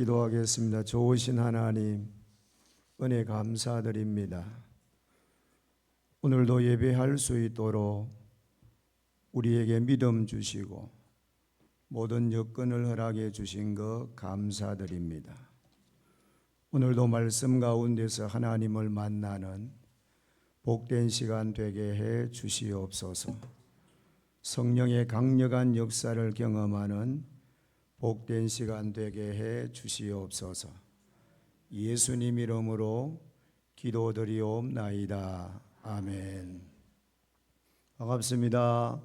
기도하겠습니다. 좋으신 하나님, 은혜 감사드립니다. 오늘도 예배할 수 있도록 우리에게 믿음 주시고 모든 여건을 허락해 주신 것 감사드립니다. 오늘도 말씀 가운데서 하나님을 만나는 복된 시간 되게 해 주시옵소서. 성령의 강력한 역사를 경험하는 복된 시간 되게 해 주시옵소서. 예수님 이름으로 기도드리옵나이다. 아멘. 반갑습니다.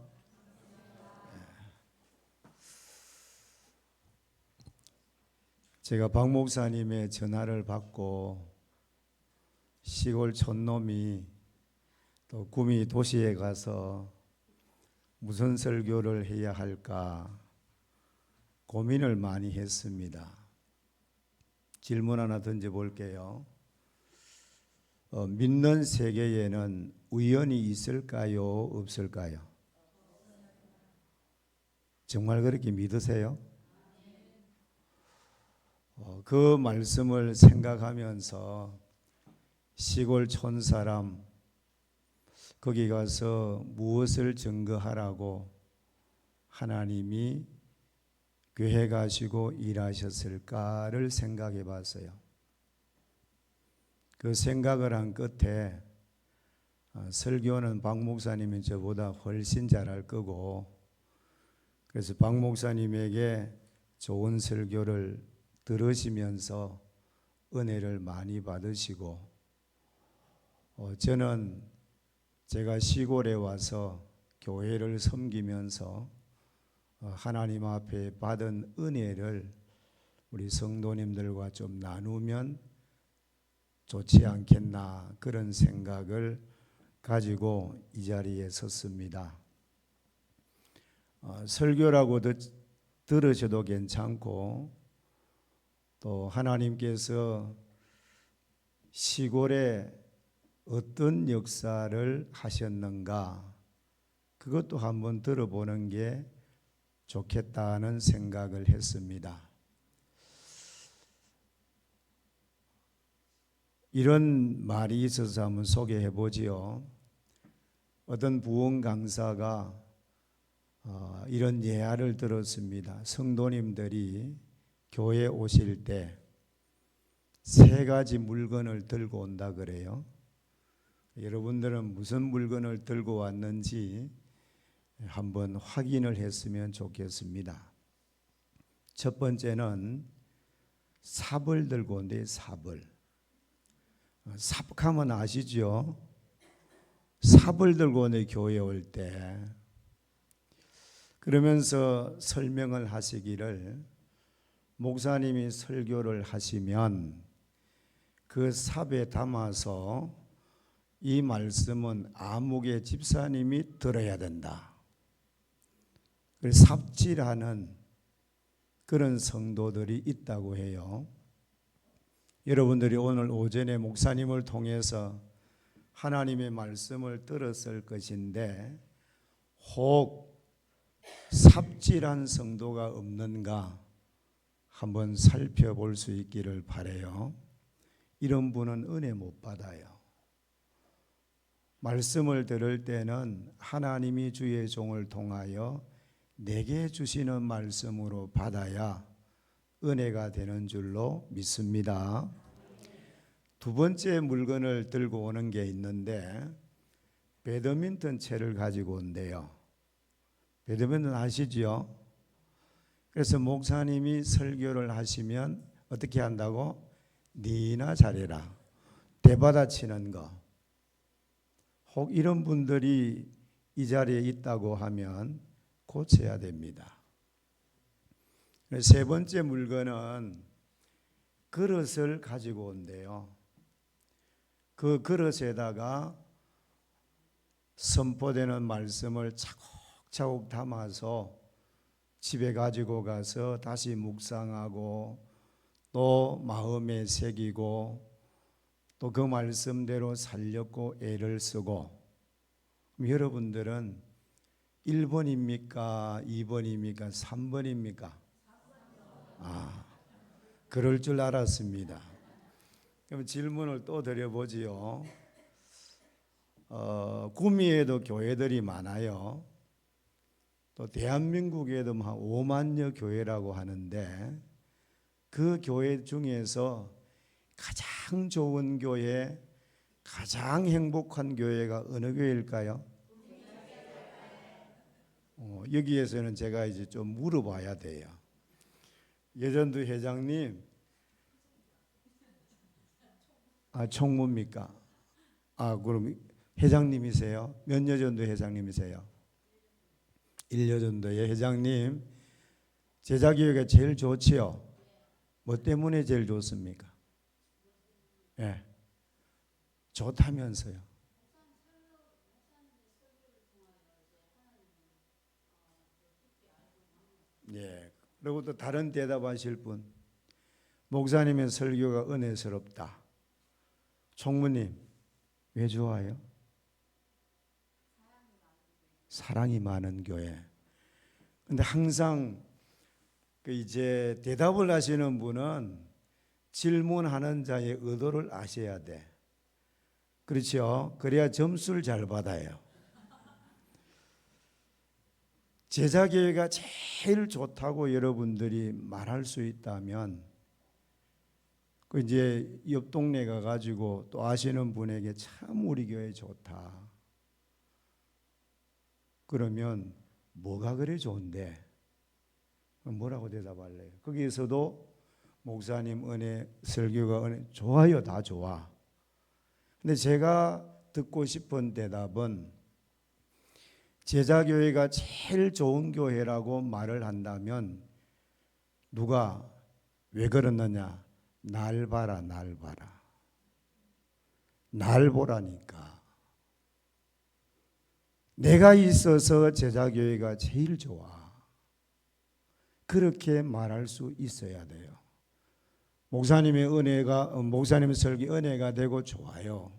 제가 박 목사님의 전화를 받고 시골 촌놈이 또 구미 도시에 가서 무슨 설교를 해야 할까 고민을 많이 했습니다. 질문 하나 던져볼게요. 믿는 세계에는 우연이 있을까요? 없을까요? 정말 그렇게 믿으세요? 그 말씀을 생각하면서 시골 촌 사람 거기 가서 무엇을 증거하라고 하나님이 교회 가시고 일하셨을까를 생각해 봤어요. 그 생각을 한 끝에 설교는 박 목사님이 저보다 훨씬 잘할 거고, 그래서 박 목사님에게 좋은 설교를 들으시면서 은혜를 많이 받으시고, 저는 제가 시골에 와서 교회를 섬기면서 하나님 앞에 받은 은혜를 우리 성도님들과 좀 나누면 좋지 않겠나 그런 생각을 가지고 이 자리에 섰습니다. 설교라고 들으셔도 괜찮고, 또 하나님께서 시골에 어떤 역사를 하셨는가 그것도 한번 들어보는 게 좋겠다는 생각을 했습니다. 이런 말이 있어서 한번 소개해 보지요. 어떤 부흥 강사가 이런 예화를 들었습니다. 성도님들이 교회 오실 때 세 가지 물건을 들고 온다 그래요. 여러분들은 무슨 물건을 들고 왔는지 한번 확인을 했으면 좋겠습니다. 첫 번째는 삽을 들고 온대요. 삽을. 삽하면 아시죠? 삽을 들고 오네 교회에 올 때. 그러면서 설명을 하시기를, 목사님이 설교를 하시면 그 삽에 담아서 이 말씀은 아무개 집사님이 들어야 된다. 삽질하는 그런 성도들이 있다고 해요. 여러분들이 오늘 오전에 목사님을 통해서 하나님의 말씀을 들었을 것인데 혹 삽질한 성도가 없는가 한번 살펴볼 수 있기를 바라요. 이런 분은 은혜 못 받아요. 말씀을 들을 때는 하나님이 주의 종을 통하여 내게 주시는 말씀으로 받아야 은혜가 되는 줄로 믿습니다. 두 번째 물건을 들고 오는 게 있는데 배드민턴 채를 가지고 온대요. 배드민턴 아시죠? 그래서 목사님이 설교를 하시면 어떻게 한다고? 니나 잘해라. 대받아 치는 거. 혹 이런 분들이 이 자리에 있다고 하면 고쳐야 됩니다. 세 번째 물건은 그릇을 가지고 온대요. 그 그릇에다가 선포되는 말씀을 차곡차곡 담아서 집에 가지고 가서 다시 묵상하고 또 마음에 새기고 또 그 말씀대로 살렸고 애를 쓰고. 여러분들은 1번입니까? 2번입니까? 3번입니까? 그럴 줄 알았습니다. 그럼 질문을 또 드려보지요. 구미에도 교회들이 많아요. 또 대한민국에도 한 5만여 교회라고 하는데 그 교회 중에서 가장 좋은 교회, 가장 행복한 교회가 어느 교회일까요? 여기에서는 제가 이제 좀 물어봐야 돼요. 예전도 회장님, 총무입니까? 그럼 회장님이세요? 몇 년 전도 회장님이세요? 1년 전도의 회장님, 제자교회가 제일 좋지요? 뭐 때문에 제일 좋습니까? 예, 좋다면서요. 예. 그리고 또 다른 대답하실 분, 목사님의 설교가 은혜스럽다. 총무님, 왜 좋아요? 사랑이 많은 교회. 근데 항상 이제 대답을 하시는 분은 질문하는 자의 의도를 아셔야 돼. 그렇죠? 그래야 점수를 잘 받아요. 제자교회가 제일 좋다고 여러분들이 말할 수 있다면 그 이제 옆 동네 가가지고 또 아시는 분에게 참 우리 교회 좋다. 그러면 뭐가 그래 좋은데? 뭐라고 대답할래요? 거기에서도 목사님 은혜, 설교가 은혜, 좋아요, 다 좋아. 근데 제가 듣고 싶은 대답은 제자교회가 제일 좋은 교회라고 말을 한다면 누가 왜 그러느냐? 날 봐라, 날 봐라. 날 보라니까. 내가 있어서 제자교회가 제일 좋아. 그렇게 말할 수 있어야 돼요. 목사님의 설교 은혜가 되고 좋아요.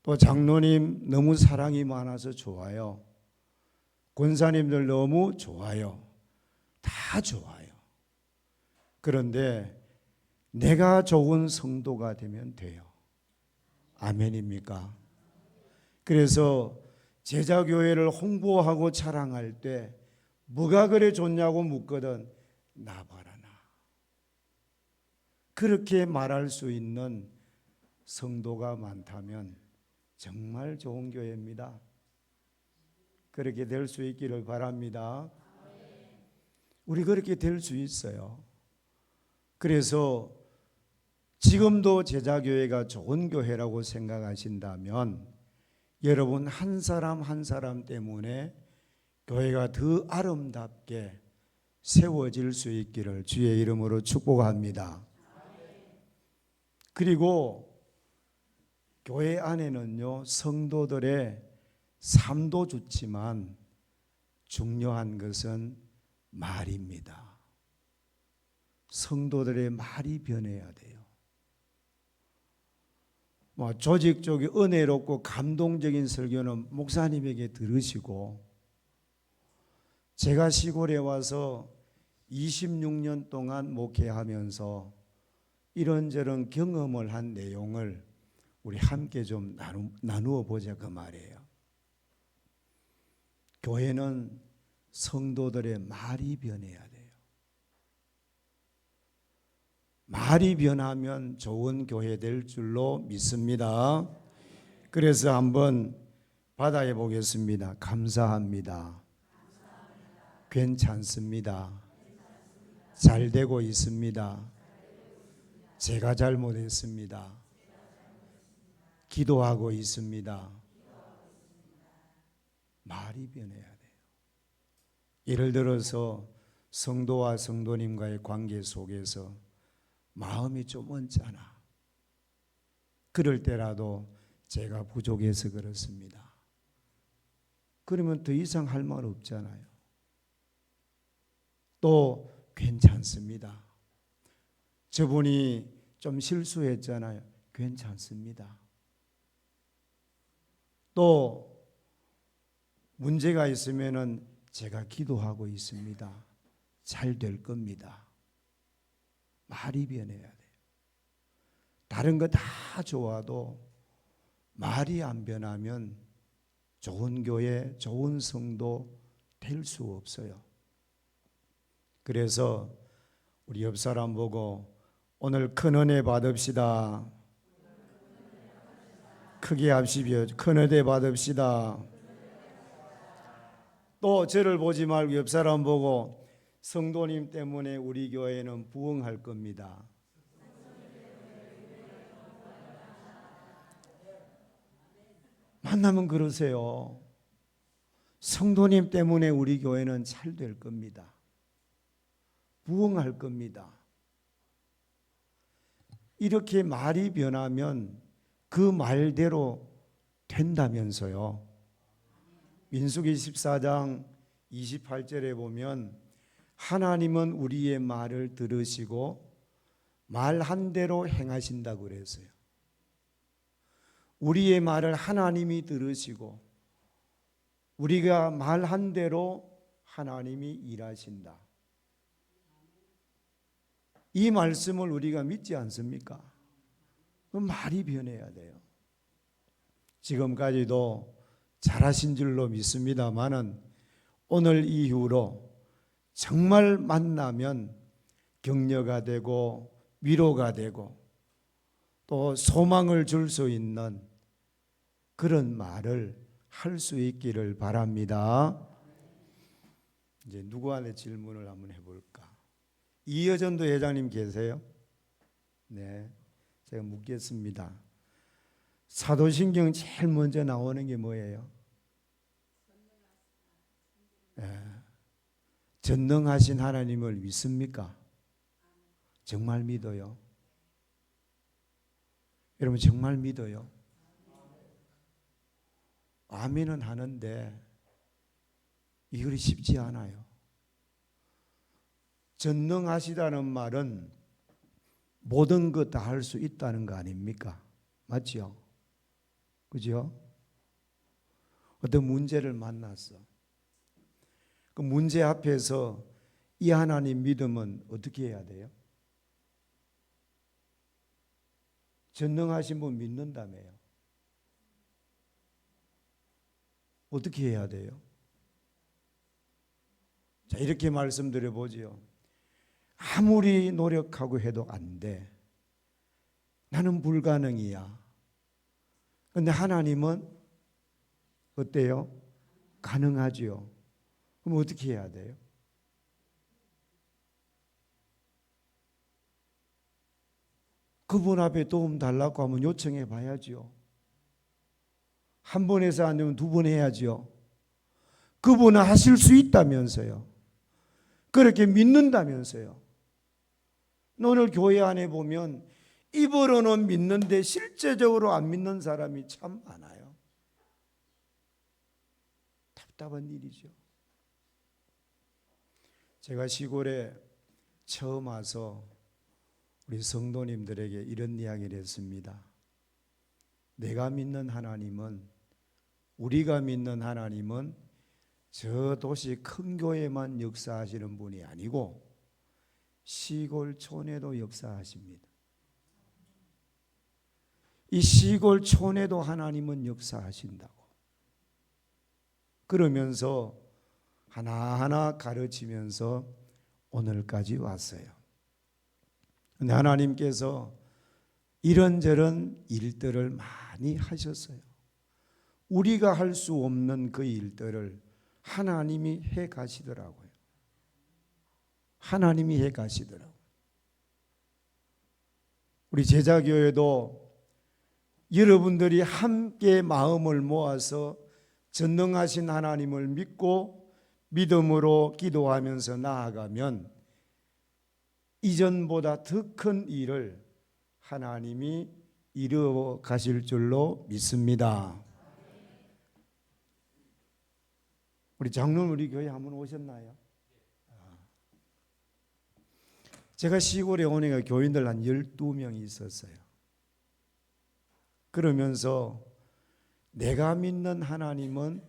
또 장로님 너무 사랑이 많아서 좋아요. 권사님들 너무 좋아요. 다 좋아요. 그런데 내가 좋은 성도가 되면 돼요. 아멘입니까? 그래서 제자교회를 홍보하고 자랑할 때 뭐가 그래 좋냐고 묻거든. 나 봐라 나. 그렇게 말할 수 있는 성도가 많다면 정말 좋은 교회입니다. 그렇게 될 수 있기를 바랍니다. 우리 그렇게 될 수 있어요. 그래서 지금도 제자교회가 좋은 교회라고 생각하신다면 여러분 한 사람 한 사람 때문에 교회가 더 아름답게 세워질 수 있기를 주의 이름으로 축복합니다. 그리고 교회 안에는요 성도들의 삶도 좋지만 중요한 것은 말입니다. 성도들의 말이 변해야 돼요. 조직적이 은혜롭고 감동적인 설교는 목사님에게 들으시고 제가 시골에 와서 26년 동안 목회하면서 이런저런 경험을 한 내용을 우리 함께 좀 나누어 보자 그 말이에요. 교회는 성도들의 말이 변해야 돼요. 말이 변하면 좋은 교회 될 줄로 믿습니다. 그래서 한번 받아해 보겠습니다. 감사합니다. 괜찮습니다. 잘 되고 있습니다. 제가 잘못했습니다. 기도하고 있습니다. 말이 변해야 돼요. 예를 들어서 성도와 성도님과의 관계 속에서 마음이 좀 언짢아. 그럴 때라도 제가 부족해서 그렇습니다. 그러면 더 이상 할 말 없잖아요. 또 괜찮습니다. 저분이 좀 실수했잖아요. 괜찮습니다. 또 문제가 있으면은 제가 기도하고 있습니다. 잘 될 겁니다. 말이 변해야 돼요. 다른 거 다 좋아도 말이 안 변하면 좋은 교회, 좋은 성도 될 수 없어요. 그래서 우리 옆 사람 보고 오늘 큰 은혜 받읍시다. 크게 합시오. 큰 은혜 받읍시다. 또 저를 보지 말고 옆 사람 보고 성도님 때문에 우리 교회는 부흥할 겁니다. 만나면 그러세요. 성도님 때문에 우리 교회는 잘 될 겁니다. 부흥할 겁니다. 이렇게 말이 변하면 그 말대로 된다면서요. 민수기 14장 28절에 보면 하나님은 우리의 말을 들으시고 말한 대로 행하신다고 그랬어요. 우리의 말을 하나님이 들으시고 우리가 말한 대로 하나님이 일하신다. 이 말씀을 우리가 믿지 않습니까? 그 말이 변해야 돼요. 지금까지도 잘하신 줄로 믿습니다마는 오늘 이후로 정말 만나면 격려가 되고 위로가 되고 또 소망을 줄 수 있는 그런 말을 할 수 있기를 바랍니다. 이제 누구한테 질문을 한번 해볼까? 이여전도 회장님 계세요? 네, 제가 묻겠습니다. 사도신경 제일 먼저 나오는 게 뭐예요? 네. 전능하신 하나님을 믿습니까? 정말 믿어요? 여러분 정말 믿어요? 아멘은 하는데 이것이 쉽지 않아요. 전능하시다는 말은 모든 것 다 할 수 있다는 거 아닙니까? 맞죠? 그죠? 어떤 문제를 만났어. 그 문제 앞에서 이 하나님 믿으면 어떻게 해야 돼요? 전능하신 분 믿는다며요. 어떻게 해야 돼요? 자, 이렇게 말씀드려 보지요. 아무리 노력하고 해도 안 돼. 나는 불가능이야. 그런데 하나님은 어때요? 가능하지요. 그럼 어떻게 해야 돼요? 그분 앞에 도움 달라고 하면 요청해 봐야지요. 한 번 해서 안 되면 두 번 해야지요. 그분은 하실 수 있다면서요. 그렇게 믿는다면서요. 오늘 교회 안에 보면 입으로는 믿는데 실제적으로 안 믿는 사람이 참 많아요. 답답한 일이죠. 제가 시골에 처음 와서 우리 성도님들에게 이런 이야기를 했습니다. 내가 믿는 하나님은, 우리가 믿는 하나님은 저 도시 큰 교회만 역사하시는 분이 아니고 시골촌에도 역사하십니다. 이 시골촌에도 하나님은 역사하신다고. 그러면서 하나하나 가르치면서 오늘까지 왔어요. 근데 하나님께서 이런저런 일들을 많이 하셨어요. 우리가 할 수 없는 그 일들을 하나님이 해 가시더라고요. 하나님이 해 가시더라고요. 우리 제자교회도 여러분들이 함께 마음을 모아서 전능하신 하나님을 믿고 믿음으로 기도하면서 나아가면 이전보다 더 큰 일을 하나님이 이루어 가실 줄로 믿습니다. 우리 장로님 우리 교회 한번 오셨나요? 제가 시골에 오니까 교인들 한 12명이 있었어요. 그러면서 내가 믿는 하나님은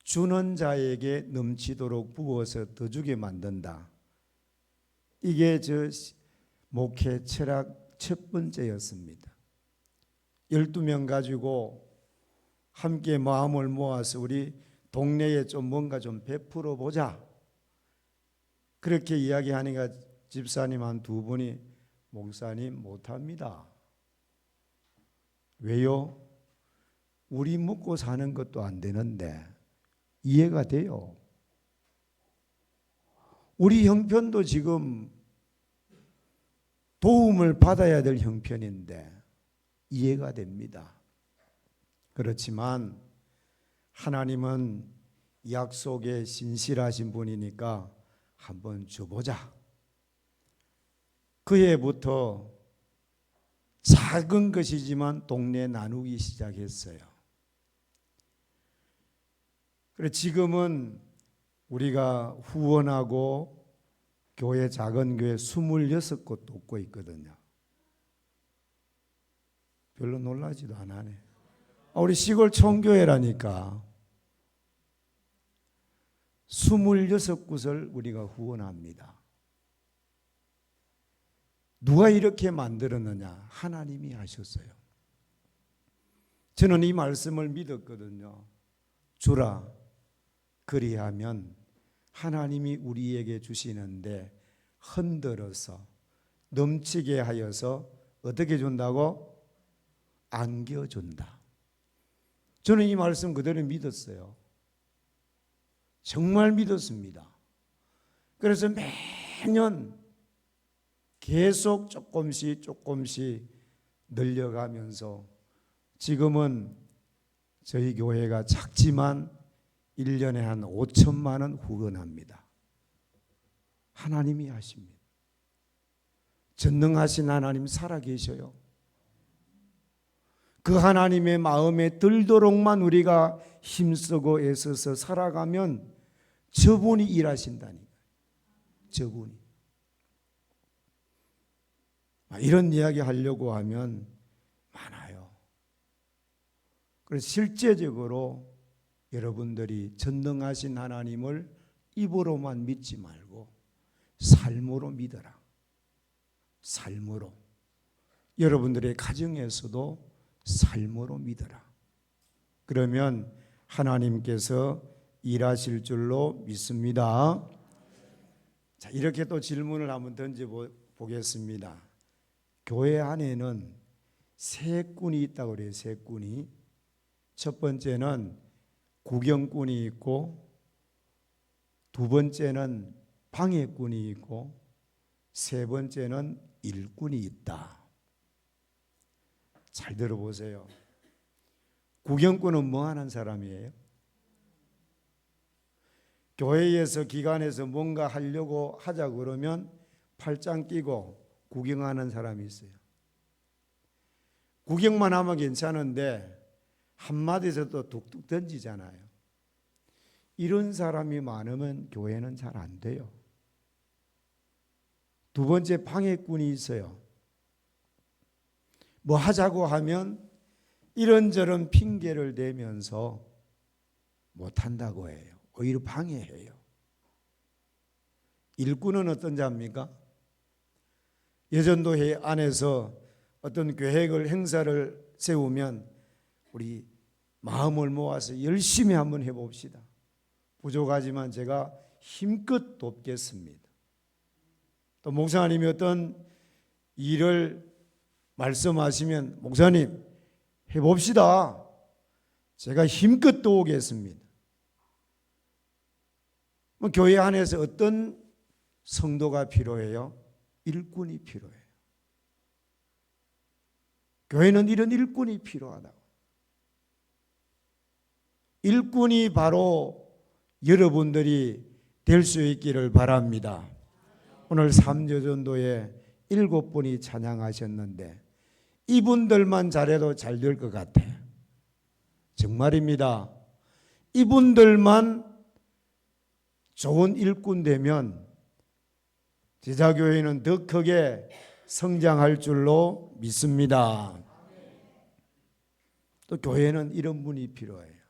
주는 자에게 넘치도록 부어서 더 주게 만든다. 이게 저 목회 철학 첫 번째였습니다. 12명 가지고 함께 마음을 모아서 우리 동네에 좀 뭔가 좀 베풀어 보자. 그렇게 이야기하니까 집사님 한 두 분이 목사님 못합니다. 왜요? 우리 먹고 사는 것도 안 되는데. 이해가 돼요. 우리 형편도 지금 도움을 받아야 될 형편인데 이해가 됩니다. 그렇지만 하나님은 약속에 신실하신 분이니까 한번 줘보자. 그 해부터 작은 것이지만 동네 나누기 시작했어요. 그래 지금은 우리가 후원하고 교회 작은 교회 26곳 돕고 있거든요. 별로 놀라지도 않네. 우리 시골 총교회라니까 26곳을 우리가 후원합니다. 누가 이렇게 만들었느냐? 하나님이 하셨어요. 저는 이 말씀을 믿었거든요. 주라 그리하면 하나님이 우리에게 주시는데 흔들어서 넘치게 하여서 어떻게 준다고? 안겨준다. 저는 이 말씀 그대로 믿었어요. 정말 믿었습니다. 그래서 매년 계속 조금씩 늘려가면서 지금은 저희 교회가 작지만 1년에 한 5천만 원 후원합니다. 하나님이 하십니다. 전능하신 하나님 살아계셔요. 그 하나님의 마음에 들도록만 우리가 힘쓰고 애써서 살아가면 저분이 일하신다니까요. 저분이. 이런 이야기 하려고 하면 많아요. 그래서 실제적으로 여러분들이 전능하신 하나님을 입으로만 믿지 말고 삶으로 믿어라. 삶으로. 여러분들의 가정에서도 삶으로 믿어라. 그러면 하나님께서 일하실 줄로 믿습니다. 자, 이렇게 또 질문을 한번 던져보겠습니다. 교회 안에는 세 꾼이 있다고 그래요. 세 꾼이. 첫 번째는 구경꾼이 있고, 두 번째는 방해꾼이 있고, 세 번째는 일꾼이 있다. 잘 들어보세요. 구경꾼은 뭐 하는 사람이에요? 교회에서 기관에서 뭔가 하려고 하자 그러면 팔짱 끼고 구경하는 사람이 있어요. 구경만 하면 괜찮은데 한마디에서 또 툭툭 던지잖아요. 이런 사람이 많으면 교회는 잘 안 돼요. 두 번째 방해꾼이 있어요. 뭐 하자고 하면 이런저런 핑계를 대면서 못한다고 해요. 오히려 방해해요. 일꾼은 어떤 자입니까? 예전도회 안에서 어떤 계획을 행사를 세우면 우리 마음을 모아서 열심히 한번 해봅시다. 부족하지만 제가 힘껏 돕겠습니다. 또 목사님이 어떤 일을 말씀하시면 목사님 해봅시다. 제가 힘껏 도우겠습니다. 교회 안에서 어떤 성도가 필요해요? 일꾼이 필요해요. 교회는 이런 일꾼이 필요하다고. 일꾼이 바로 여러분들이 될 수 있기를 바랍니다. 오늘 3조 전도에 7분이 찬양하셨는데 이분들만 잘해도 잘 될 것 같아. 정말입니다. 이분들만 좋은 일꾼 되면 제자교회는 더 크게 성장할 줄로 믿습니다. 또 교회는 이런 분이 필요해요.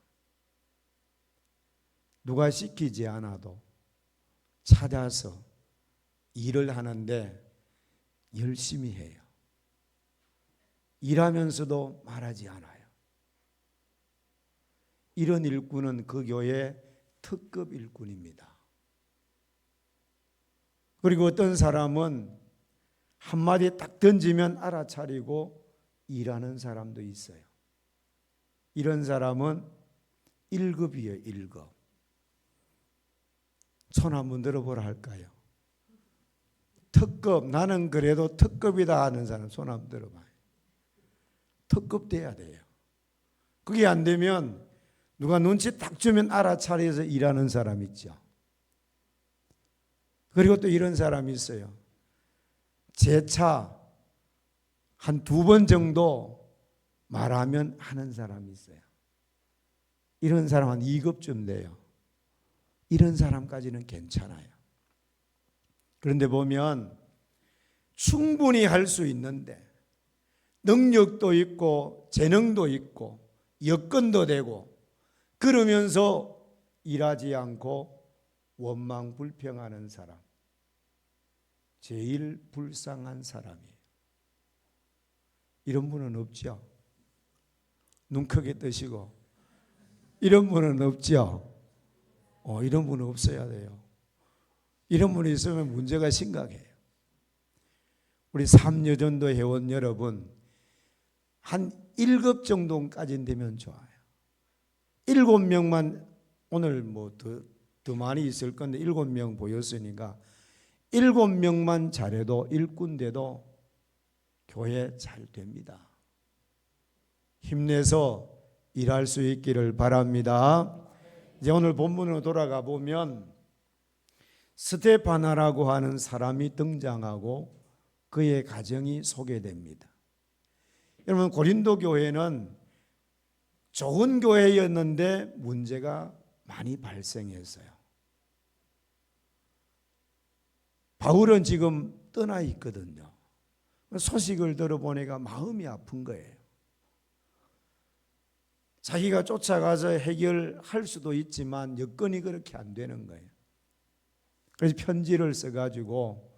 누가 시키지 않아도 찾아서 일을 하는데 열심히 해요. 일하면서도 말하지 않아요. 이런 일꾼은 그 교회 특급 일꾼입니다. 그리고 어떤 사람은 한마디 딱 던지면 알아차리고 일하는 사람도 있어요. 이런 사람은 1급이에요. 1급. 손 한번 들어보라 할까요? 특급, 나는 그래도 특급이다 하는 사람 손 한번 들어봐요. 특급 돼야 돼요. 그게 안 되면 누가 눈치 딱 주면 알아차려서 일하는 사람 있죠. 그리고 또 이런 사람이 있어요. 재차 한 2번 정도 말하면 하는 사람이 있어요. 이런 사람 한 2급쯤 돼요. 이런 사람까지는 괜찮아요. 그런데 보면 충분히 할 수 있는데 능력도 있고 재능도 있고 여건도 되고 그러면서 일하지 않고 원망 불평하는 사람, 제일 불쌍한 사람이에요. 이런 분은 없죠? 눈 크게 뜨시고. 이런 분은 없죠? 이런 분은 없어야 돼요. 이런 분이 있으면 문제가 심각해요. 우리 삼여전도 회원 여러분, 한 1급 정도까지 되면 좋아요. 7명만, 오늘 뭐 더 많이 있을 건데 7명 보였으니까 7명만 잘해도 일꾼돼도 교회 잘 됩니다. 힘내서 일할 수 있기를 바랍니다. 이제 오늘 본문으로 돌아가 보면 스데파나라고 하는 사람이 등장하고 그의 가정이 소개됩니다. 여러분, 고린도 교회는 좋은 교회였는데 문제가 많이 발생했어요. 바울은 지금 떠나 있거든요. 소식을 들어보니까 마음이 아픈 거예요. 자기가 쫓아가서 해결할 수도 있지만 여건이 그렇게 안 되는 거예요. 그래서 편지를 써가지고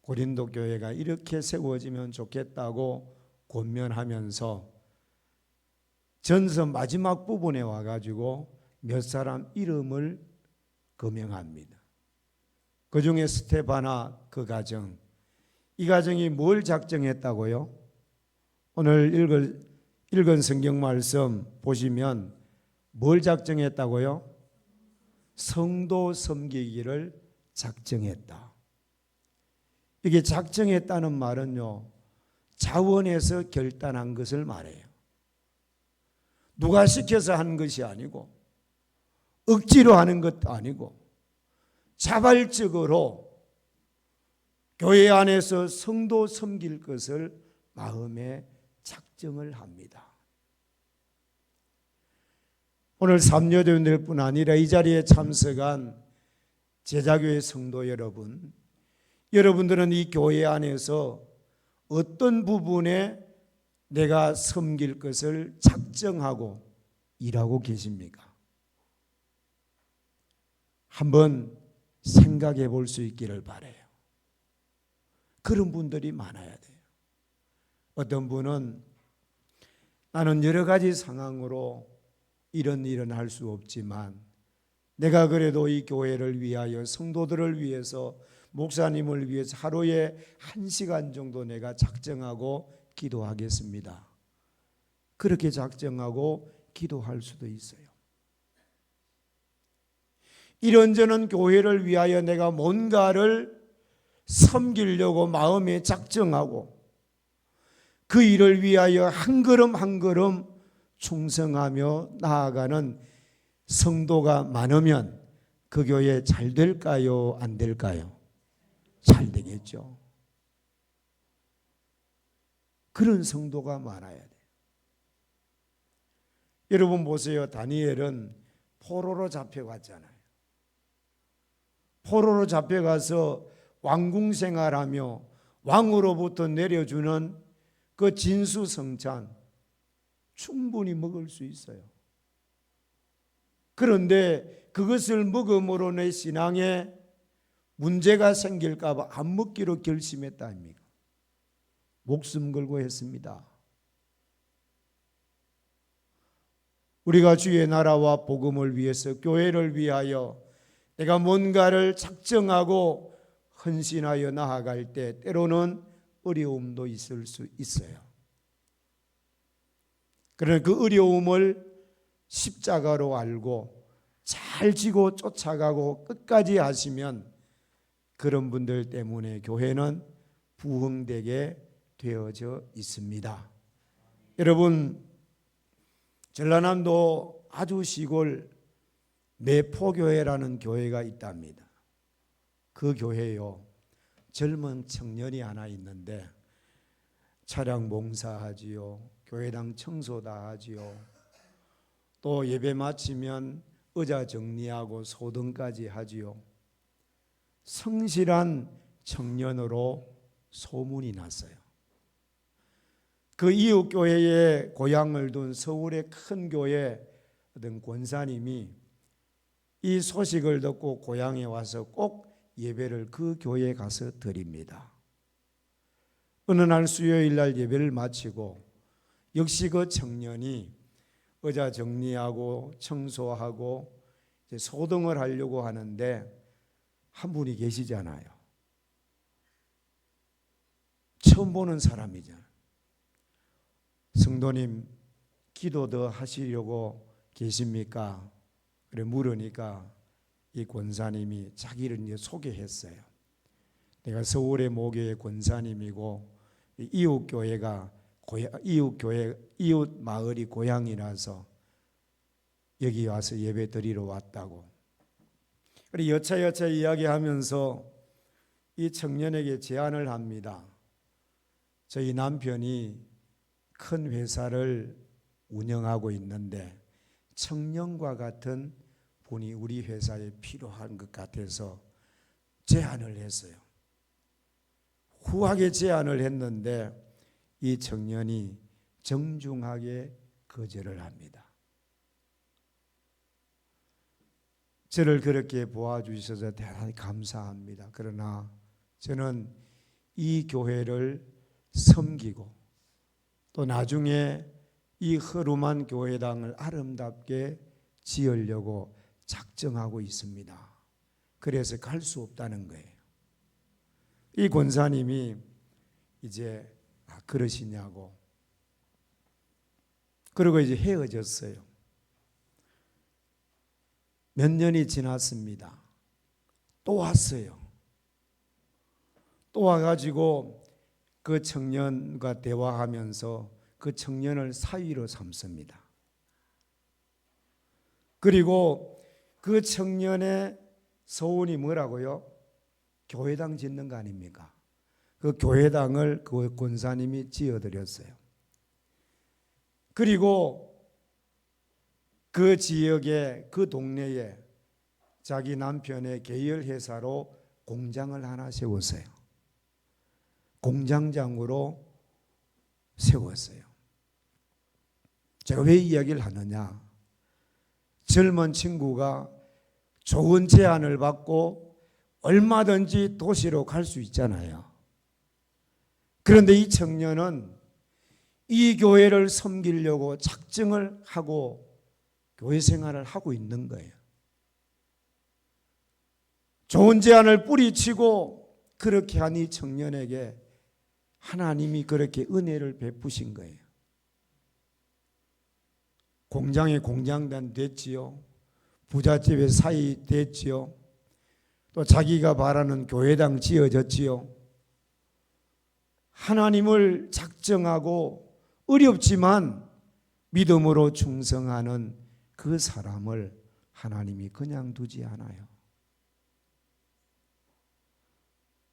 고린도 교회가 이렇게 세워지면 좋겠다고 권면하면서 전서 마지막 부분에 와가지고 몇 사람 이름을 거명합니다. 그 중에 스데파나 그 가정, 이 가정이 뭘 작정했다고요? 오늘 읽은 성경 말씀 보시면 뭘 작정했다고요? 성도 섬기기를 작정했다. 이게 작정했다는 말은요, 자원해서 결단한 것을 말해요. 누가 시켜서 한 것이 아니고 억지로 하는 것도 아니고 자발적으로 교회 안에서 성도 섬길 것을 마음에 작정을 합니다. 오늘 삼여대원들뿐 아니라 이 자리에 참석한 제자교회 성도 여러분, 여러분들은 이 교회 안에서 어떤 부분에 내가 섬길 것을 작정하고 일하고 계십니까? 한번 생각해 볼 수 있기를 바라요. 그런 분들이 많아야 돼요. 어떤 분은 나는 여러 가지 상황으로 이런 일은 할 수 없지만 내가 그래도 이 교회를 위하여 성도들을 위해서 목사님을 위해서 하루에 1시간 정도 내가 작정하고 기도하겠습니다. 그렇게 작정하고 기도할 수도 있어요. 이런저런 교회를 위하여 내가 뭔가를 섬기려고 마음에 작정하고 그 일을 위하여 한 걸음 한 걸음 충성하며 나아가는 성도가 많으면 그 교회 잘 될까요? 안 될까요? 잘 되겠죠. 그런 성도가 많아야 돼요. 여러분 보세요. 다니엘은 포로로 잡혀갔잖아요. 포로로 잡혀가서 왕궁 생활하며 왕으로부터 내려주는 그 진수성찬 충분히 먹을 수 있어요. 그런데 그것을 먹음으로 내 신앙에 문제가 생길까 봐 안 먹기로 결심했다 아닙니까? 목숨 걸고 했습니다. 우리가 주의 나라와 복음을 위해서, 교회를 위하여 내가 뭔가를 작정하고 헌신하여 나아갈 때 때로는 어려움도 있을 수 있어요. 그러나 그 어려움을 십자가로 알고 잘 지고 쫓아가고 끝까지 하시면 그런 분들 때문에 교회는 부흥되게 되어져 있습니다. 여러분, 전라남도 아주 시골 매포교회라는 교회가 있답니다. 그 교회요, 젊은 청년이 하나 있는데 차량 봉사하지요, 교회당 청소 다 하지요, 또 예배 마치면 의자 정리하고 소등까지 하지요. 성실한 청년으로 소문이 났어요. 그 이웃 교회에 고향을 둔 서울의 큰 교회 어떤 권사님이 이 소식을 듣고 고향에 와서 꼭 예배를 그 교회에 가서 드립니다. 어느 날 수요일 날 예배를 마치고 역시 그 청년이 의자 정리하고 청소하고 이제 소등을 하려고 하는데 한 분이 계시잖아요. 처음 보는 사람이잖아요. 성도님, 기도 더 하시려고 계십니까? 그래 물으니까 이 권사님이 자기를 이제 소개했어요. 내가 서울의 모교의 권사님이고 이웃 마을이 고향이라서 여기 와서 예배 드리러 왔다고. 그리고 여차여차 이야기하면서 이 청년에게 제안을 합니다. 저희 남편이 큰 회사를 운영하고 있는데 청년과 같은 분이 우리 회사에 필요한 것 같아서 제안을 했어요. 후하게 제안을 했는데 이 청년이 정중하게 거절을 합니다. 저를 그렇게 보아주셔서 대단히 감사합니다. 그러나 저는 이 교회를 섬기고 또 나중에 이 허름한 교회당을 아름답게 지으려고 작정하고 있습니다. 그래서 갈 수 없다는 거예요. 이 권사님이 이제 그러시냐고. 그리고 이제 헤어졌어요. 몇 년이 지났습니다. 또 왔어요. 또 와가지고 그 청년과 대화하면서 그 청년을 사위로 삼습니다. 그리고 그 청년의 소원이 뭐라고요? 교회당 짓는 거 아닙니까? 그 교회당을 그 권사님이 지어드렸어요. 그리고 그 지역에, 그 동네에 자기 남편의 계열회사로 공장을 하나 세웠어요. 공장장으로 세웠어요. 제가 왜 이야기를 하느냐? 젊은 친구가 좋은 제안을 받고 얼마든지 도시로 갈 수 있잖아요. 그런데 이 청년은 이 교회를 섬기려고 작정을 하고 교회 생활을 하고 있는 거예요. 좋은 제안을 뿌리치고 그렇게 한 이 청년에게 하나님이 그렇게 은혜를 베푸신 거예요. 공장에 공장단 됐지요. 부잣집에 사이 됐지요. 또 자기가 바라는 교회당 지어졌지요. 하나님을 작정하고 어렵지만 믿음으로 충성하는 그 사람을 하나님이 그냥 두지 않아요.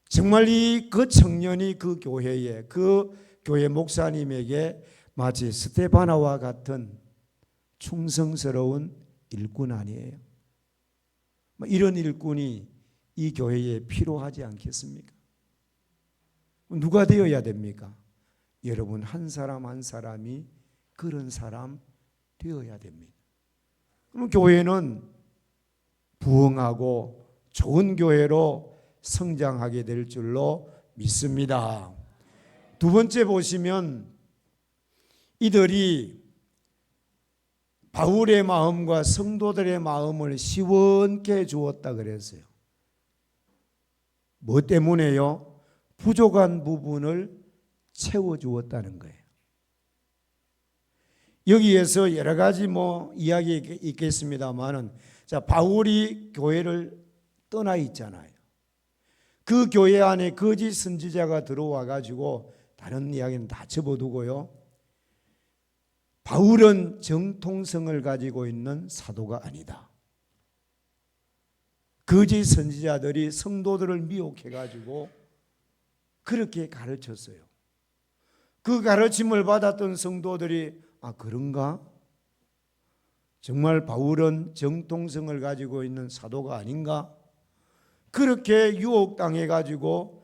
정말 그 청년이 그 교회에, 그 교회 목사님에게 마치 스테바나와 같은 충성스러운 일꾼 아니에요? 이런 일꾼이 이 교회에 필요하지 않겠습니까? 누가 되어야 됩니까? 여러분 한 사람 한 사람이 그런 사람 되어야 됩니다. 그럼 교회는 부흥하고 좋은 교회로 성장하게 될 줄로 믿습니다. 두 번째 보시면 이들이 바울의 마음과 성도들의 마음을 시원케 해 주었다 그랬어요. 뭐 때문에요? 부족한 부분을 채워주었다는 거예요. 여기에서 여러 가지 이야기 있겠습니다만은, 자, 바울이 교회를 떠나 있잖아요. 그 교회 안에 거짓 선지자가 들어와 가지고 다른 이야기는 다 접어두고요. 바울은 정통성을 가지고 있는 사도가 아니다. 거짓 선지자들이 성도들을 미혹해 가지고 그렇게 가르쳤어요. 그 가르침을 받았던 성도들이 그런가? 정말 바울은 정통성을 가지고 있는 사도가 아닌가? 그렇게 유혹당해 가지고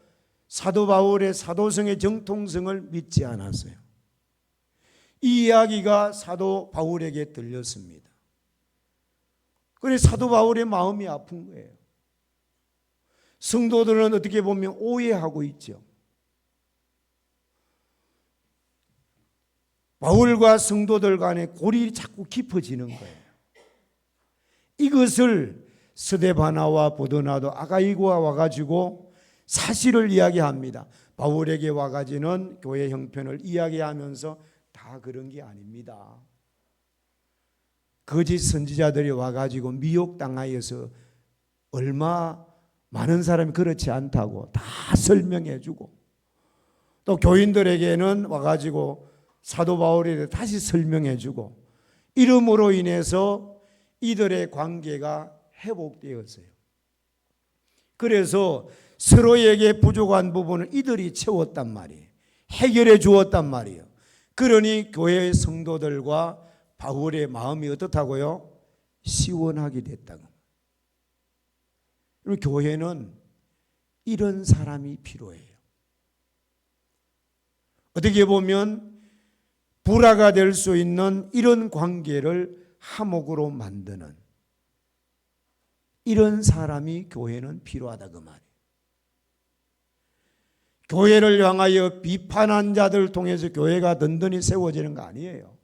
사도 바울의 사도성의 정통성을 믿지 않았어요. 이 이야기가 사도 바울에게 들렸습니다. 그래서 사도 바울의 마음이 아픈 거예요. 성도들은 어떻게 보면 오해하고 있죠. 바울과 성도들 간의 골이 자꾸 깊어지는 거예요. 이것을 스데바나와 보드나도 아가이고가 와가지고 사실을 이야기합니다. 바울에게 와가지는 교회 형편을 이야기하면서 다 그런 게 아닙니다. 거짓 선지자들이 와가지고 미혹당하여서 얼마 많은 사람이 그렇지 않다고 다 설명해주고, 또 교인들에게는 와가지고 사도 바울에 대해 다시 설명해주고, 이름으로 인해서 이들의 관계가 회복되었어요. 그래서 서로에게 부족한 부분을 이들이 채웠단 말이에요. 해결해 주었단 말이에요. 그러니 교회의 성도들과 바울의 마음이 어떻다고요? 시원하게 됐다고. 교회는 이런 사람이 필요해요. 어떻게 보면 불화가 될 수 있는 이런 관계를 화목으로 만드는 이런 사람이 교회는 필요하다 그 말이에요. 교회를 향하여 비판한 자들을 통해서 교회가 든든히 세워지는 거 아니에요.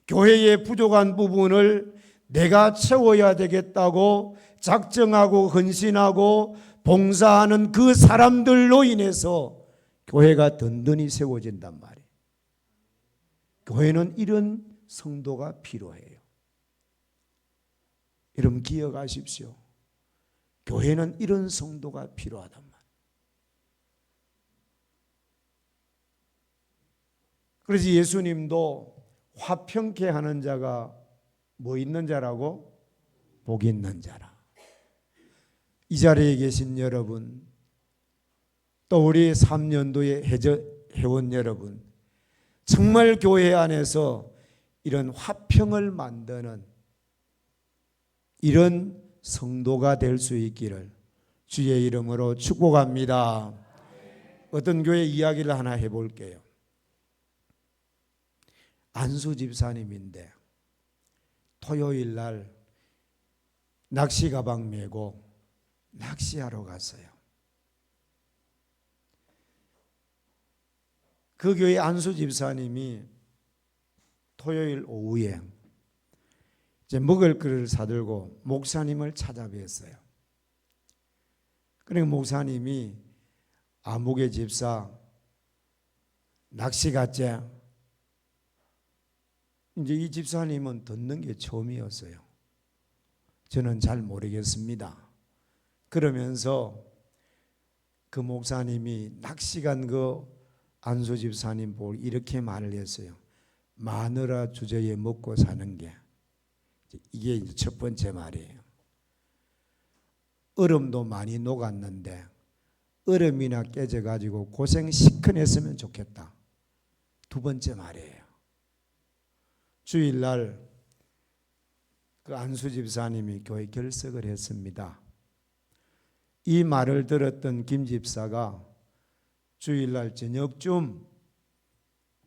교회의 부족한 부분을 내가 채워야 되겠다고 작정하고 헌신하고 봉사하는 그 사람들로 인해서 교회가 든든히 세워진단 말이에요. 교회는 이런 성도가 필요해요. 여러분 기억하십시오. 교회는 이런 성도가 필요하단 말이에요. 그래서 예수님도 화평케 하는 자가 뭐 있는 자라고? 복 있는 자라. 이 자리에 계신 여러분, 또 우리 3년도의 회원 여러분, 정말 교회 안에서 이런 화평을 만드는 이런 성도가 될 수 있기를 주의 이름으로 축복합니다. 어떤 교회 이야기를 하나 해볼게요. 안수 집사님인데 토요일 날 낚시 가방 메고 낚시하러 갔어요. 그 교회 안수 집사님이 토요일 오후에 이제 먹을 거를 사들고 목사님을 찾아뵀어요. 그러니까 목사님이 목의 집사 낚시 갔지? 이제 이 집사님은 듣는 게 처음이었어요. 저는 잘 모르겠습니다. 그러면서 그 목사님이 낚시 간 그 안수 집사님 보고 이렇게 말을 했어요. 마누라 주제에 먹고 사는 게 이게 이제 첫 번째 말이에요. 얼음도 많이 녹았는데 얼음이나 깨져가지고 고생 시큰했으면 좋겠다. 두 번째 말이에요. 주일날 그 안수 집사님이 교회 결석을 했습니다. 이 말을 들었던 김 집사가 주일날 저녁쯤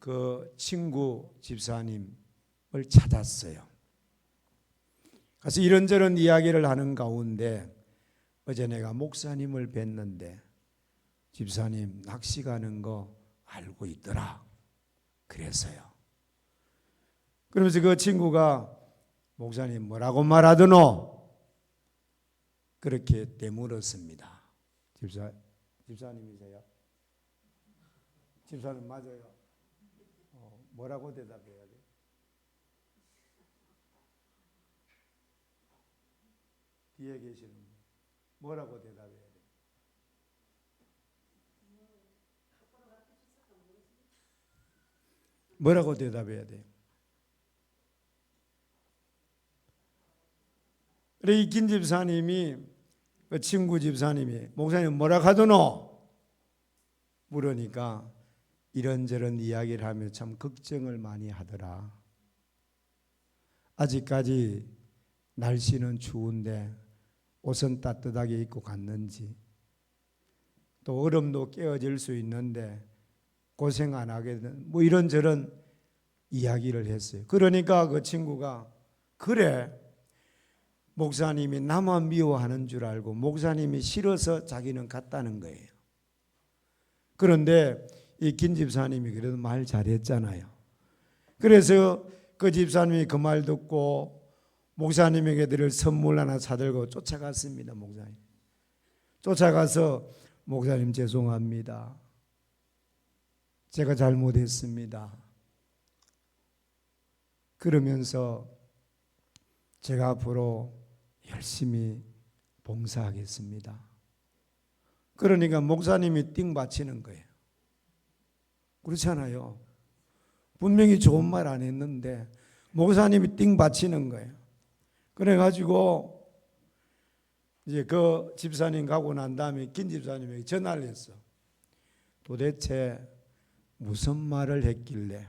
그 친구 집사님을 찾았어요. 그래서 이런저런 이야기를 하는 가운데 어제 내가 목사님을 뵀는데 집사님 낚시 가는 거 알고 있더라. 그래서요. 그러면서 그 친구가 목사님 뭐라고 말하더노? 그렇게 되물었습니다. 집사님이세요? 집사님 맞아요. 뭐라고 대답해야 돼? 뒤에 계시는 분 뭐라고 대답해야 돼? 뭐라고 대답해야 돼? 그래 이 긴 집사님이 그 친구 집사님이 목사님 뭐라 하더노? 물으니까 이런저런 이야기를 하며 참 걱정을 많이 하더라. 아직까지 날씨는 추운데 옷은 따뜻하게 입고 갔는지, 또 얼음도 깨어질 수 있는데 고생 안 하겠는, 뭐 이런저런 이야기를 했어요. 그러니까 그 친구가 그래 목사님이 나만 미워하는 줄 알고 목사님이 싫어서 자기는 갔다는 거예요. 그런데 이 긴 집사님이 그래도 말 잘했잖아요. 그래서 그 집사님이 그 말 듣고 목사님에게 드릴 선물 하나 사들고 쫓아갔습니다. 목사님 쫓아가서 목사님 죄송합니다. 제가 잘못했습니다. 그러면서 제가 앞으로 열심히 봉사하겠습니다. 그러니까 목사님이 띵 받치는 거예요. 그렇잖아요. 분명히 좋은 말 안 했는데 목사님이 띵 받치는 거예요. 그래가지고 이제 그 집사님 가고 난 다음에 긴 집사님에게 전화를 했어. 도대체 무슨 말을 했길래?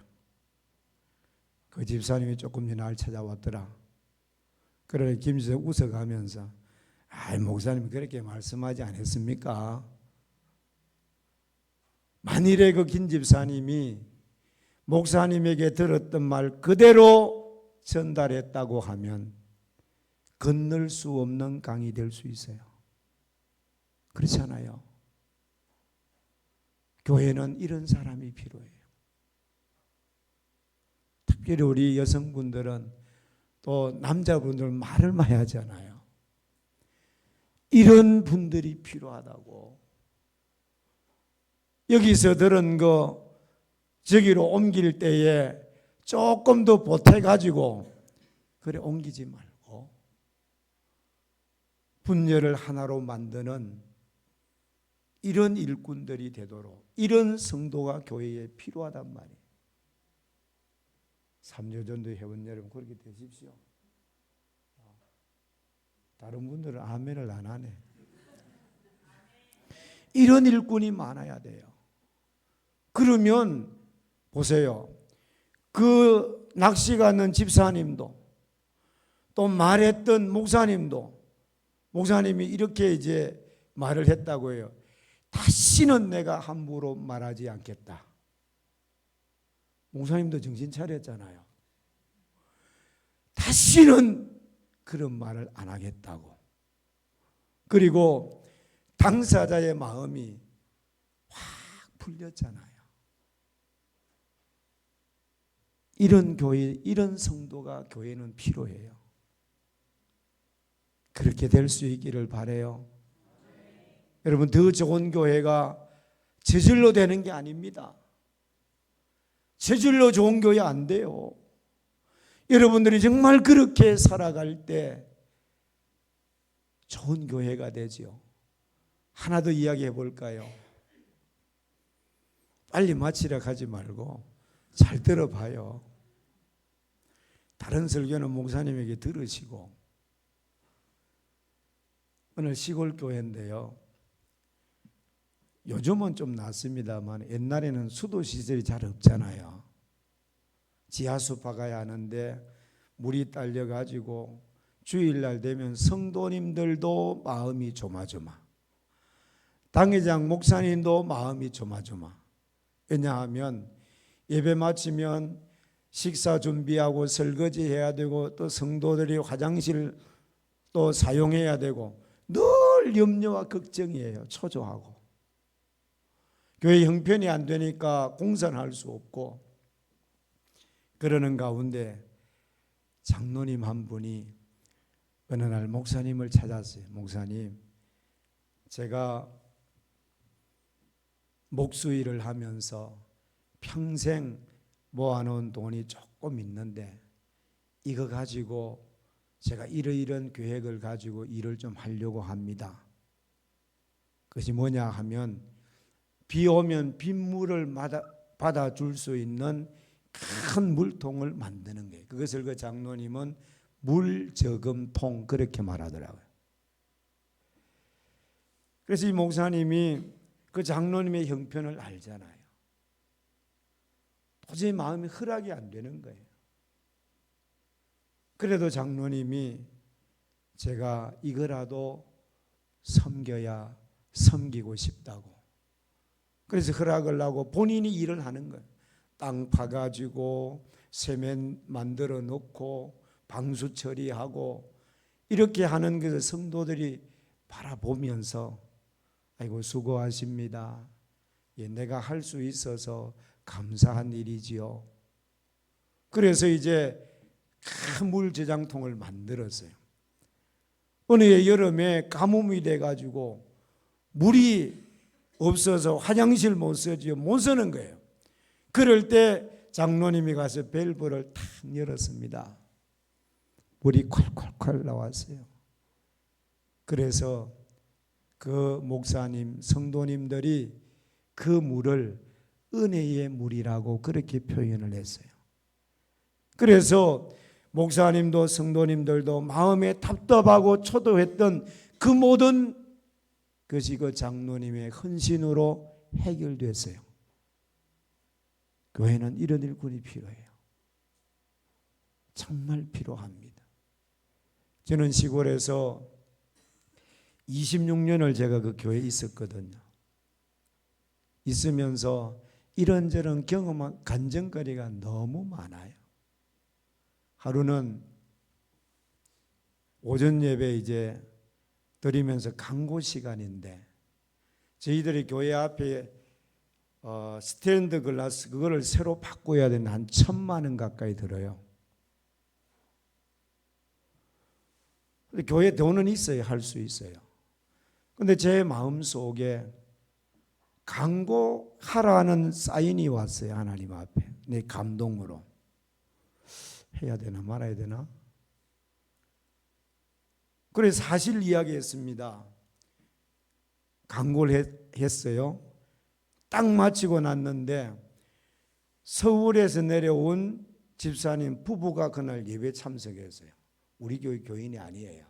그 집사님이 조금 전에 날 찾아왔더라. 그래 김 집사님 웃어가면서 목사님이 그렇게 말씀하지 않았습니까? 만일에 그 긴 집사님이 목사님에게 들었던 말 그대로 전달했다고 하면 건널 수 없는 강이 될 수 있어요. 그렇잖아요. 교회는 이런 사람이 필요해요. 특별히 우리 여성분들은 또 남자분들은 말을 많이 하잖아요. 이런 분들이 필요하다고. 여기서 들은 거 저기로 옮길 때에 조금 더 보태가지고 그래 옮기지 말고 분열을 하나로 만드는 이런 일꾼들이 되도록 이런 성도가 교회에 필요하단 말이에요. 3년 전도 회원 여러분 그렇게 되십시오. 다른 분들은 아멘을 안 하네. 이런 일꾼이 많아야 돼요. 그러면 보세요. 그 낚시 가는 집사님도 또 말했던 목사님이 이렇게 이제 말을 했다고 해요. 다시는 내가 함부로 말하지 않겠다. 목사님도 정신 차렸잖아요. 다시는 그런 말을 안 하겠다고. 그리고 당사자의 마음이 확 풀렸잖아요. 이런 교회, 이런 성도가 교회는 필요해요. 그렇게 될 수 있기를 바라요. 여러분 더 좋은 교회가 저절로 되는 게 아닙니다. 저절로 좋은 교회 안 돼요. 여러분들이 정말 그렇게 살아갈 때 좋은 교회가 되죠. 하나 더 이야기해 볼까요? 빨리 마치려 하지 말고 잘 들어봐요. 다른 설교는 목사님에게 들으시고 오늘 시골 교회인데요. 요즘은 좀 낫습니다만 옛날에는 수도 시설이 잘 없잖아요. 지하수 박아야 하는데 물이 딸려가지고 주일날 되면 성도님들도 마음이 조마조마, 당회장 목사님도 마음이 조마조마. 왜냐하면 예배 마치면 식사 준비하고 설거지 해야 되고 또 성도들이 화장실 또 사용해야 되고 늘 염려와 걱정이에요. 초조하고. 교회 형편이 안 되니까 공사는 할 수 없고 그러는 가운데 장로님 한 분이 어느 날 목사님을 찾았어요. 목사님, 제가 목수일을 하면서 평생 모아놓은 돈이 조금 있는데 이거 가지고 제가 이러이런 계획을 가지고 일을 좀 하려고 합니다. 그것이 뭐냐 하면 비 오면 빗물을 받아줄 수 있는 큰 물통을 만드는 거예요. 그것을 그 장로님은 물저금통 그렇게 말하더라고요. 그래서 이 목사님이 그 장로님의 형편을 알잖아요. 도저히 마음이 허락이 안 되는 거예요. 그래도 장로님이 제가 이거라도 섬기고 싶다고. 그래서 허락을 하고 본인이 일을 하는 거예요. 땅 파가지고 세면 만들어 놓고 방수 처리하고 이렇게 하는 것을 성도들이 바라보면서 아이고 수고하십니다. 예, 내가 할 수 있어서 감사한 일이지요. 그래서 이제 큰 물저장통을 만들었어요. 어느 해 여름에 가뭄이 돼가지고 물이 없어서 화장실 못 쓰지요. 못 쓰는 거예요. 그럴 때 장로님이 가서 밸브를 탁 열었습니다. 물이 콸콸콸 나왔어요. 그래서 그 목사님, 성도님들이 그 물을 은혜의 물이라고 그렇게 표현을 했어요. 그래서 목사님도 성도님들도 마음에 답답하고 초조했던 그 모든 것이 그 장로님의 헌신으로 해결됐어요. 교회는 이런 일꾼이 필요해요. 정말 필요합니다. 저는 시골에서 26년을 제가 그 교회에 있었거든요. 있으면서 이런저런 경험한 간증거리가 너무 많아요. 하루는 오전 예배 이제 드리면서 강고 시간인데 저희들이 교회 앞에 스탠드 글라스 그거를 새로 바꿔야 되는 한 1,000만 원 가까이 들어요. 근데 교회 돈은 있어야 할 수 있어요. 근데 제 마음속에 강고하라는 사인이 왔어요. 하나님 앞에 내 감동으로. 해야 되나 말아야 되나? 그래서 사실 이야기했습니다. 강고를 했어요. 딱 마치고 났는데 서울에서 내려온 집사님 부부가 그날 예배 참석했어요. 우리 교회 교인이 아니에요.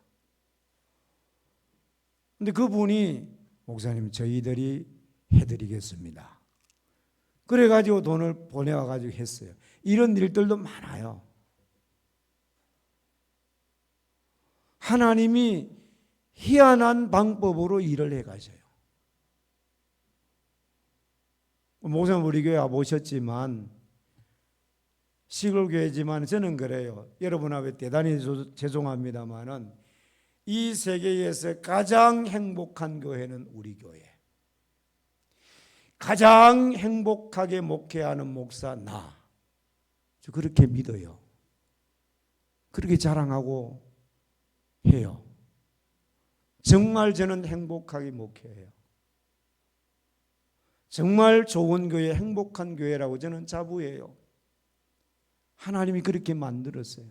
근데 그분이 목사님 저희들이 해드리겠습니다. 그래가지고 돈을 보내와가지고 했어요. 이런 일들도 많아요. 하나님이 희한한 방법으로 일을 해가셔요. 목사님 우리 교회 와보셨지만 시골교회지만 저는 그래요. 여러분 앞에 대단히 죄송합니다만은 이 세계에서 가장 행복한 교회는 우리 교회. 가장 행복하게 목회하는 목사 저 그렇게 믿어요. 그렇게 자랑하고 해요. 정말 저는 행복하게 목회해요. 정말 좋은 교회, 행복한 교회라고 저는 자부해요. 하나님이 그렇게 만들었어요.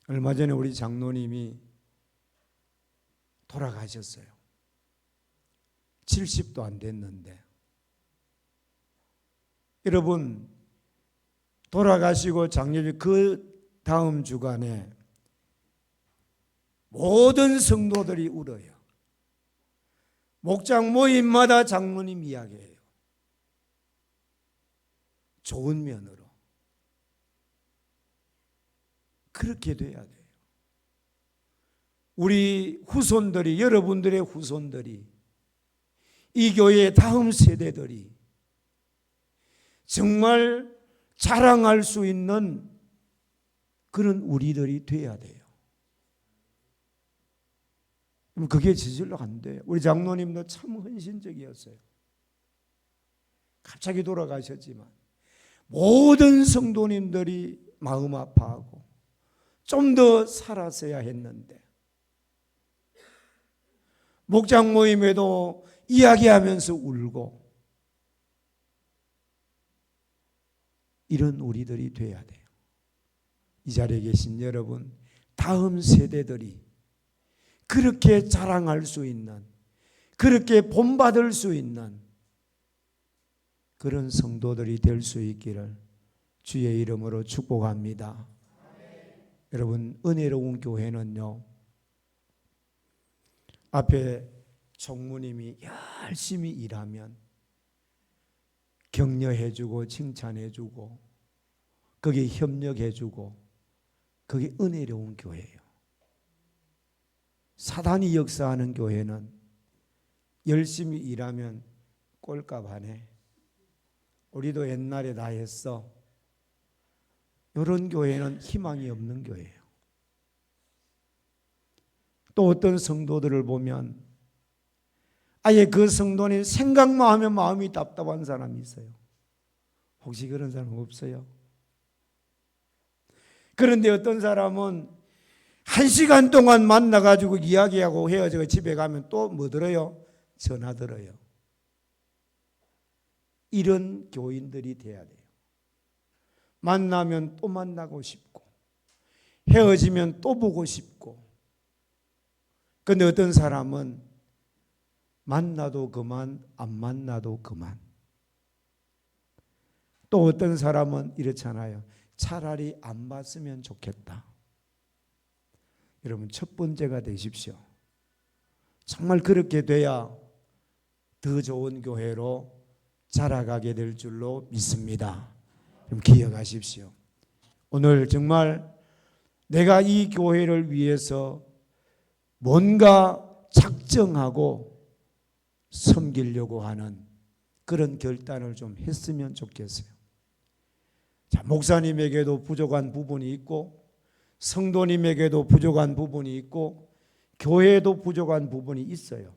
얼마 전에 우리 장로님이 돌아가셨어요. 70도 안 됐는데 여러분 돌아가시고 장례일 그 다음 주간에 모든 성도들이 울어요. 목장 모임마다 장로님 이야기해요. 좋은 면으로. 그렇게 돼야 돼요. 우리 후손들이, 여러분들의 후손들이, 이 교회의 다음 세대들이 정말 자랑할 수 있는 그런 우리들이 돼야 돼요. 그게 저절로 안 돼요. 우리 장로님도 참 헌신적이었어요. 갑자기 돌아가셨지만 모든 성도님들이 마음 아파하고 좀 더 살았어야 했는데, 목장 모임에도 이야기하면서 울고, 이런 우리들이 돼야 돼요. 이 자리에 계신 여러분, 다음 세대들이 그렇게 자랑할 수 있는, 그렇게 본받을 수 있는 그런 성도들이 될 수 있기를 주의 이름으로 축복합니다. 여러분, 은혜로운 교회는요, 앞에 총무님이 열심히 일하면 격려해주고 칭찬해주고 거기에 협력해주고, 그게 은혜로운 교회예요. 사단이 역사하는 교회는 열심히 일하면 꼴값 안 해. 우리도 옛날에 다 했어. 이런 교회는 희망이 없는 교회예요. 또 어떤 성도들을 보면 아예 그 성도는 생각만 하면 마음이 답답한 사람이 있어요. 혹시 그런 사람 없어요? 그런데 어떤 사람은 1시간 동안 만나가지고 이야기하고 헤어지고 집에 가면 또 뭐 들어요? 전화 들어요. 이런 교인들이 돼야 돼요. 만나면 또 만나고 싶고, 헤어지면 또 보고 싶고. 그런데 어떤 사람은 만나도 그만, 안 만나도 그만. 또 어떤 사람은 이렇잖아요. 차라리 안 봤으면 좋겠다. 여러분, 첫 번째가 되십시오. 정말 그렇게 돼야 더 좋은 교회로 자라가게 될 줄로 믿습니다. 좀 기억하십시오. 오늘 정말 내가 이 교회를 위해서 뭔가 작정하고 섬기려고 하는 그런 결단을 좀 했으면 좋겠어요. 자, 목사님에게도 부족한 부분이 있고, 성도님에게도 부족한 부분이 있고, 교회에도 부족한 부분이 있어요.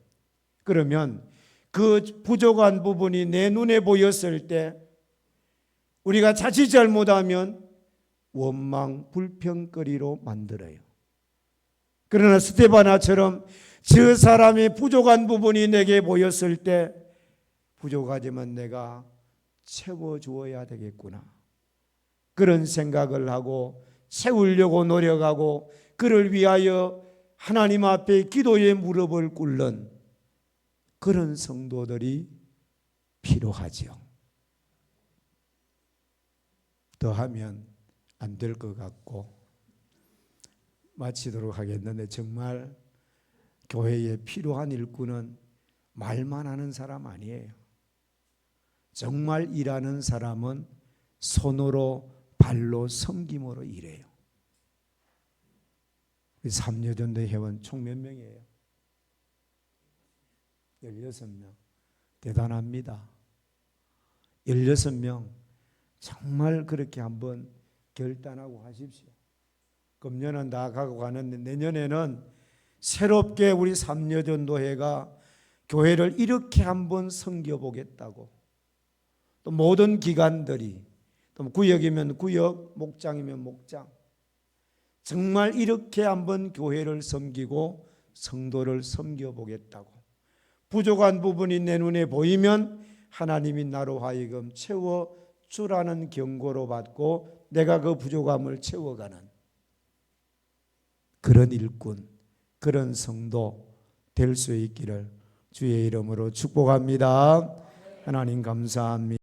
그러면 그 부족한 부분이 내 눈에 보였을 때 우리가 자칫 잘못하면 원망, 불평거리로 만들어요. 그러나 스데바나처럼 저 사람의 부족한 부분이 내게 보였을 때, 부족하지만 내가 채워주어야 되겠구나, 그런 생각을 하고 채우려고 노력하고 그를 위하여 하나님 앞에 기도의 무릎을 꿇는 그런 성도들이 필요하지요. 더하면 안 될 것 같고 마치도록 하겠는데, 정말 교회에 필요한 일꾼은 말만 하는 사람 아니에요. 정말 일하는 사람은 손으로 발로 섬김으로 일해요. 3여전도 회원 총 몇 명이에요? 16명. 대단합니다. 16명 정말 그렇게 한번 결단하고 하십시오. 금년은 다 가고 가는데 내년에는 새롭게 우리 3여전도회가 교회를 이렇게 한번 섬겨보겠다고, 또 모든 기관들이, 또 구역이면 구역, 목장이면 목장, 정말 이렇게 한번 교회를 섬기고 성도를 섬겨보겠다고, 부족한 부분이 내 눈에 보이면 하나님이 나로 하여금 채워주라는 경고로 받고 내가 그 부족함을 채워가는 그런 일꾼, 그런 성도 될 수 있기를 주의 이름으로 축복합니다. 하나님 감사합니다.